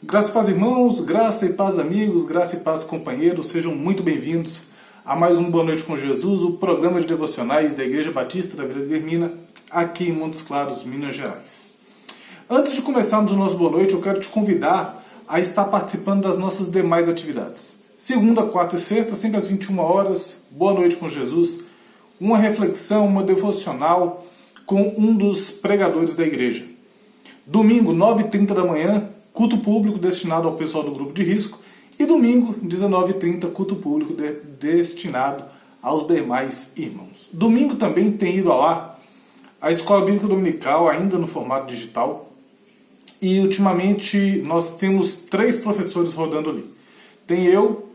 Graça e paz, irmãos, graça e paz, amigos, graça e paz, companheiros, sejam muito bem-vindos a mais um Boa Noite com Jesus, o programa de devocionais da Igreja Batista da Vila Guilhermina, aqui em Montes Claros, Minas Gerais. Antes de começarmos o nosso Boa Noite, eu quero te convidar a estar participando das nossas demais atividades. Segunda, quarta e sexta, sempre às 21 horas, Boa Noite com Jesus, uma reflexão, uma devocional com um dos pregadores da igreja. Domingo, 9h30 da manhã, culto público destinado ao pessoal do grupo de risco. E domingo, 19h30, culto público destinado aos demais irmãos. Domingo também tem ido ao ar a Escola Bíblica Dominical, ainda no formato digital. E ultimamente nós temos 3 professores rodando ali. Tem eu,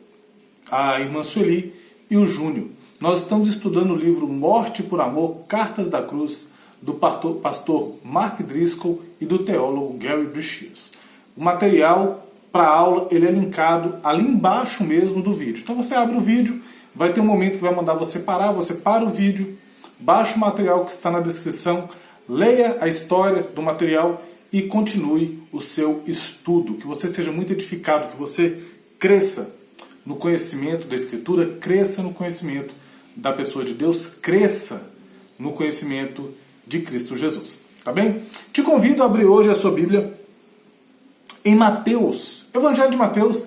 a irmã Sueli e o Júnior. Nós estamos estudando o livro Morte por Amor, Cartas da Cruz, do pastor Mark Driscoll e do teólogo Gary Breshears. O material para a aula ele é linkado ali embaixo mesmo do vídeo. Então você abre o vídeo, vai ter um momento que vai mandar você parar, você para o vídeo, baixa o material que está na descrição, leia a história do material e continue o seu estudo. Que você seja muito edificado, que você cresça no conhecimento da Escritura, cresça no conhecimento da pessoa de Deus, cresça no conhecimento de Cristo Jesus. Tá bem? Te convido a abrir hoje a sua Bíblia em Mateus, Evangelho de Mateus,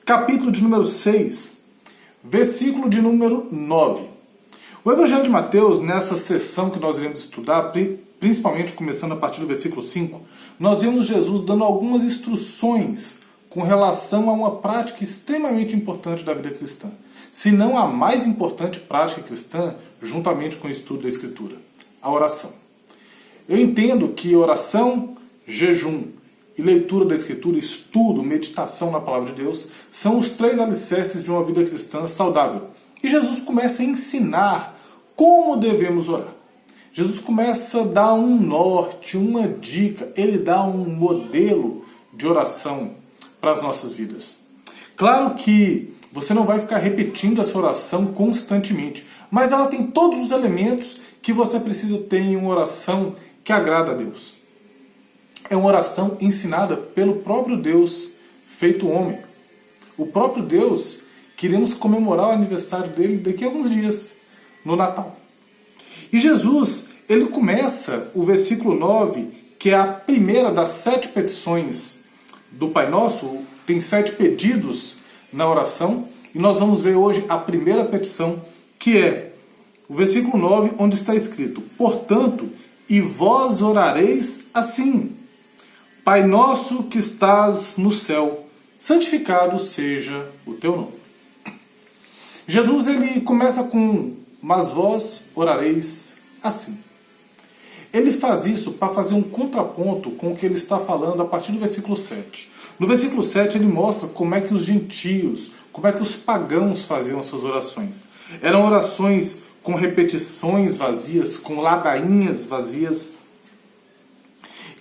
capítulo de número 6, versículo de número 9. O Evangelho de Mateus, nessa sessão que nós iremos estudar, principalmente começando a partir do versículo 5, nós vemos Jesus dando algumas instruções com relação a uma prática extremamente importante da vida cristã. Se não a mais importante prática cristã, juntamente com o estudo da Escritura, a oração. Eu entendo que oração, jejum e leitura da Escritura, estudo, meditação na Palavra de Deus, são os 3 alicerces de uma vida cristã saudável. E Jesus começa a ensinar como devemos orar. Jesus começa a dar um norte, uma dica, ele dá um modelo de oração para as nossas vidas. Claro que você não vai ficar repetindo essa oração constantemente, mas ela tem todos os elementos que você precisa ter em uma oração que agrada a Deus. É uma oração ensinada pelo próprio Deus feito homem. O próprio Deus, queremos comemorar o aniversário dele daqui a alguns dias, no Natal. E Jesus, ele começa o versículo 9, que é a primeira das 7 petições do Pai Nosso, tem 7 pedidos na oração, e nós vamos ver hoje a primeira petição, que é o versículo 9, onde está escrito: portanto, e vós orareis assim: Pai nosso que estás no céu, santificado seja o teu nome. Jesus ele começa com: mas vós orareis assim. Ele faz isso para fazer um contraponto com o que ele está falando a partir do versículo 7. No versículo 7 ele mostra como é que os gentios, como é que os pagãos faziam as suas orações. Eram orações com repetições vazias, com ladainhas vazias,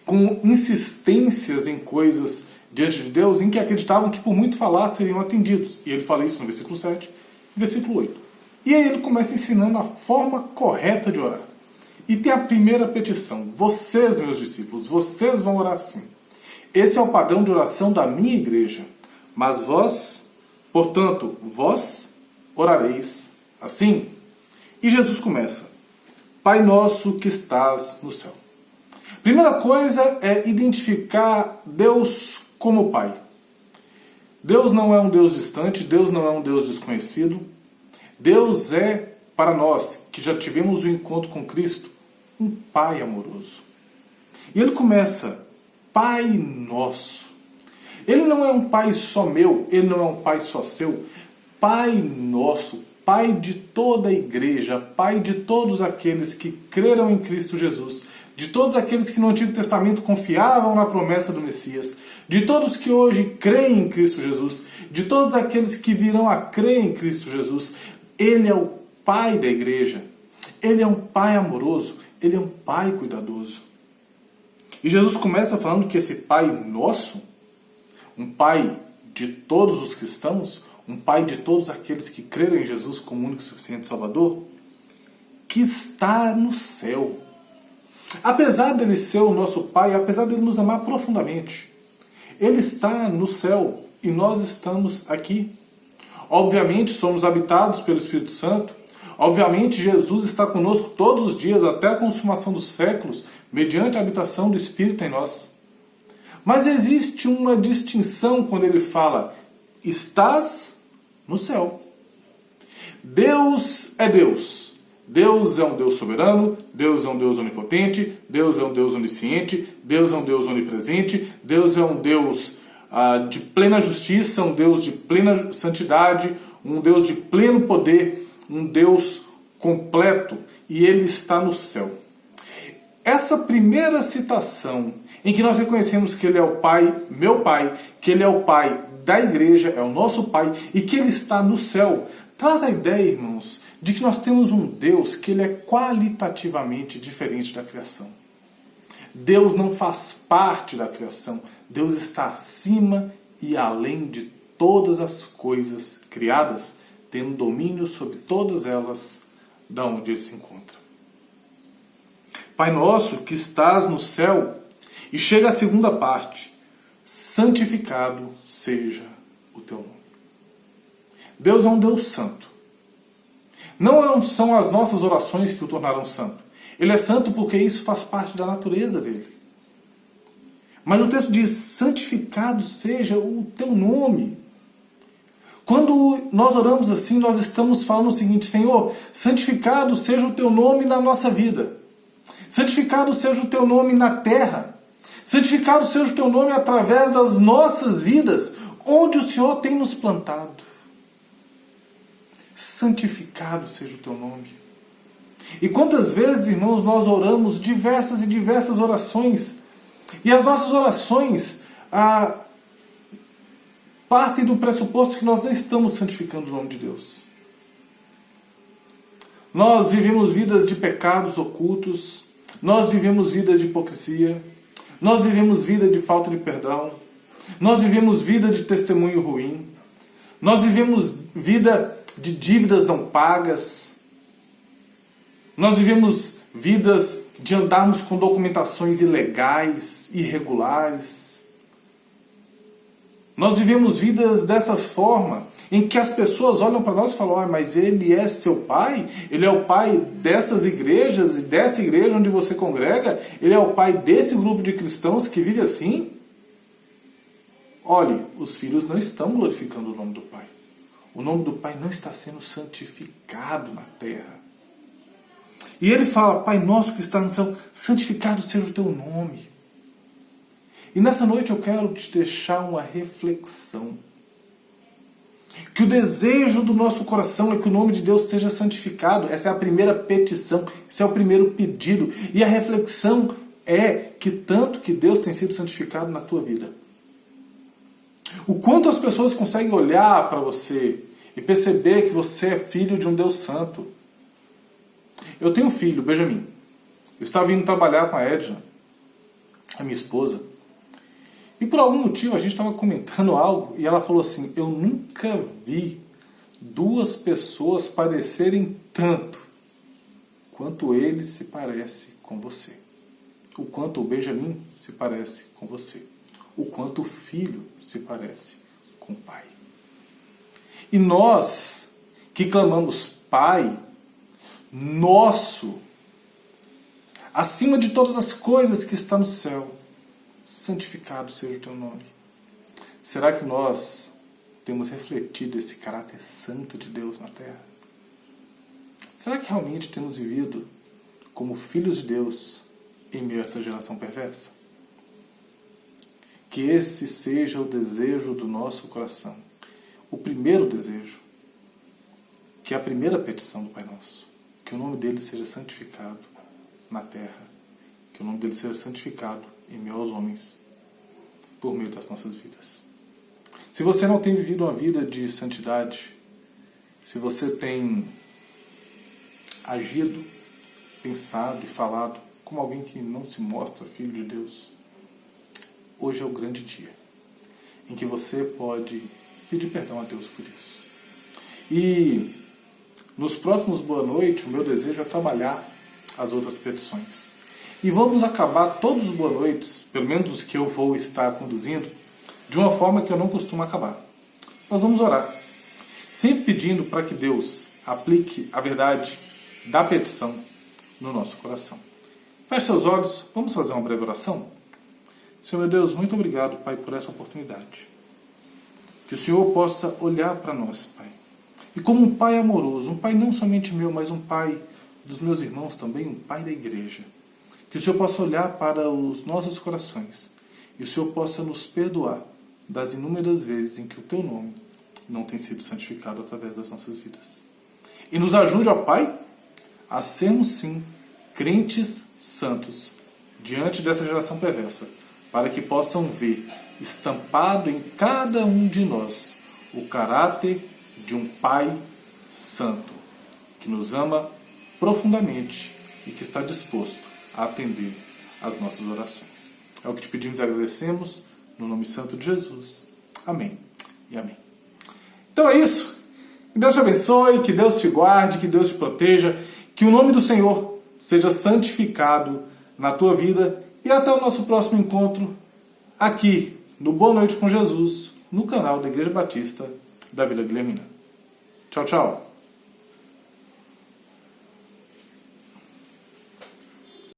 com insistências em coisas diante de Deus, em que acreditavam que por muito falar seriam atendidos. E ele fala isso no versículo 7 e versículo 8. E aí ele começa ensinando a forma correta de orar. E tem a primeira petição: vocês, meus discípulos, vocês vão orar assim. Esse é o padrão de oração da minha igreja. Mas vós, portanto, vós orareis assim. E Jesus começa: Pai nosso que estás no céu. Primeira coisa é identificar Deus como Pai. Deus não é um Deus distante, Deus não é um Deus desconhecido. Deus é, para nós, que já tivemos o encontro com Cristo, um Pai amoroso. E ele começa: Pai nosso. Ele não é um Pai só meu, ele não é um Pai só seu. Pai nosso, Pai de toda a igreja, Pai de todos aqueles que creram em Cristo Jesus, de todos aqueles que no Antigo Testamento confiavam na promessa do Messias, de todos que hoje creem em Cristo Jesus, de todos aqueles que virão a crer em Cristo Jesus. Ele é o Pai da igreja, ele é um Pai amoroso, ele é um Pai cuidadoso. E Jesus começa falando que esse Pai nosso, um Pai de todos os cristãos, um Pai de todos aqueles que creram em Jesus como único e suficiente Salvador, que está no céu. Apesar dele ser o nosso Pai, apesar dele nos amar profundamente, Ele está no céu e nós estamos aqui. Obviamente somos habitados pelo Espírito Santo. Obviamente Jesus está conosco todos os dias até a consumação dos séculos, mediante a habitação do Espírito em nós. Mas existe uma distinção quando ele fala, estás no céu. Deus é Deus. Deus é um Deus soberano, Deus é um Deus onipotente, Deus é um Deus onisciente, Deus é um Deus onipresente, Deus é um Deus de plena justiça, um Deus de plena santidade, um Deus de pleno poder, um Deus completo, e Ele está no céu. Essa primeira citação, em que nós reconhecemos que Ele é o Pai, meu Pai, que Ele é o Pai da igreja, é o nosso Pai, e que Ele está no céu, traz a ideia, irmãos, de que nós temos um Deus que Ele é qualitativamente diferente da criação. Deus não faz parte da criação, Deus está acima e além de todas as coisas criadas, tendo domínio sobre todas elas, da onde Ele se encontra. Pai nosso que estás no céu, e chega a segunda parte, santificado seja o teu nome. Deus é um Deus santo. Não são as nossas orações que o tornarão santo. Ele é santo porque isso faz parte da natureza dele. Mas o texto diz, santificado seja o teu nome. Quando nós oramos assim, nós estamos falando o seguinte, Senhor, santificado seja o teu nome na nossa vida. Santificado seja o teu nome na terra. Santificado seja o teu nome através das nossas vidas, onde o Senhor tem nos plantado. Santificado seja o teu nome. E quantas vezes, irmãos, nós oramos diversas e diversas orações, e as nossas orações partem do pressuposto que nós não estamos santificando o nome de Deus. Nós vivemos vidas de pecados ocultos, nós vivemos vida de hipocrisia, nós vivemos vida de falta de perdão, nós vivemos vida de testemunho ruim, nós vivemos vida de dívidas não pagas, nós vivemos vidas de andarmos com documentações ilegais, irregulares. Nós vivemos vidas dessa forma, em que as pessoas olham para nós e falam, mas ele é seu pai? Ele é o pai dessas igrejas e dessa igreja onde você congrega? Ele é o pai desse grupo de cristãos que vive assim? Olhe, os filhos não estão glorificando o nome do Pai. O nome do Pai não está sendo santificado na terra. E ele fala, Pai nosso que está no céu, santificado seja o teu nome. E nessa noite eu quero te deixar uma reflexão. Que o desejo do nosso coração é que o nome de Deus seja santificado. Essa é a primeira petição, esse é o primeiro pedido. E a reflexão é que tanto que Deus tem sido santificado na tua vida. O quanto as pessoas conseguem olhar para você e perceber que você é filho de um Deus santo. Eu tenho um filho, Benjamin. Eu estava vindo trabalhar com a Edna, a minha esposa. E por algum motivo a gente estava comentando algo e ela falou assim, eu nunca vi duas pessoas parecerem tanto quanto ele se parece com você. O quanto o Benjamin se parece com você. O quanto o filho se parece com o pai. E nós que clamamos Pai nosso, acima de todas as coisas que está no céu, santificado seja o teu nome. Será que nós temos refletido esse caráter santo de Deus na terra? Será que realmente temos vivido como filhos de Deus em meio a essa geração perversa? Que esse seja o desejo do nosso coração. O primeiro desejo, que é a primeira petição do Pai Nosso. Que o nome dele seja santificado na terra. Que o nome dele seja santificado em meio aos homens, por meio das nossas vidas. Se você não tem vivido uma vida de santidade, se você tem agido, pensado e falado como alguém que não se mostra filho de Deus, hoje é o grande dia em que você pode pedir perdão a Deus por isso. E nos próximos Boa Noite, o meu desejo é trabalhar as outras petições. E vamos acabar todos os Boa Noites, pelo menos os que eu vou estar conduzindo, de uma forma que eu não costumo acabar. Nós vamos orar, sempre pedindo para que Deus aplique a verdade da petição no nosso coração. Feche seus olhos, vamos fazer uma breve oração? Senhor meu Deus, muito obrigado, Pai, por essa oportunidade. Que o Senhor possa olhar para nós, Pai. E como um Pai amoroso, um Pai não somente meu, mas um Pai dos meus irmãos também, um Pai da igreja. Que o Senhor possa olhar para os nossos corações e o Senhor possa nos perdoar das inúmeras vezes em que o Teu nome não tem sido santificado através das nossas vidas. E nos ajude, ó Pai, a sermos sim crentes santos diante dessa geração perversa, para que possam ver estampado em cada um de nós o caráter de um Pai santo, que nos ama profundamente e que está disposto a atender às nossas orações. É o que te pedimos e agradecemos, no nome santo de Jesus. Amém e amém. Então é isso. Que Deus te abençoe, que Deus te guarde, que Deus te proteja, que o nome do Senhor seja santificado na tua vida e até o nosso próximo encontro aqui no Boa Noite com Jesus, no canal da Igreja Batista da Vila Guilhermina. Tchau, tchau.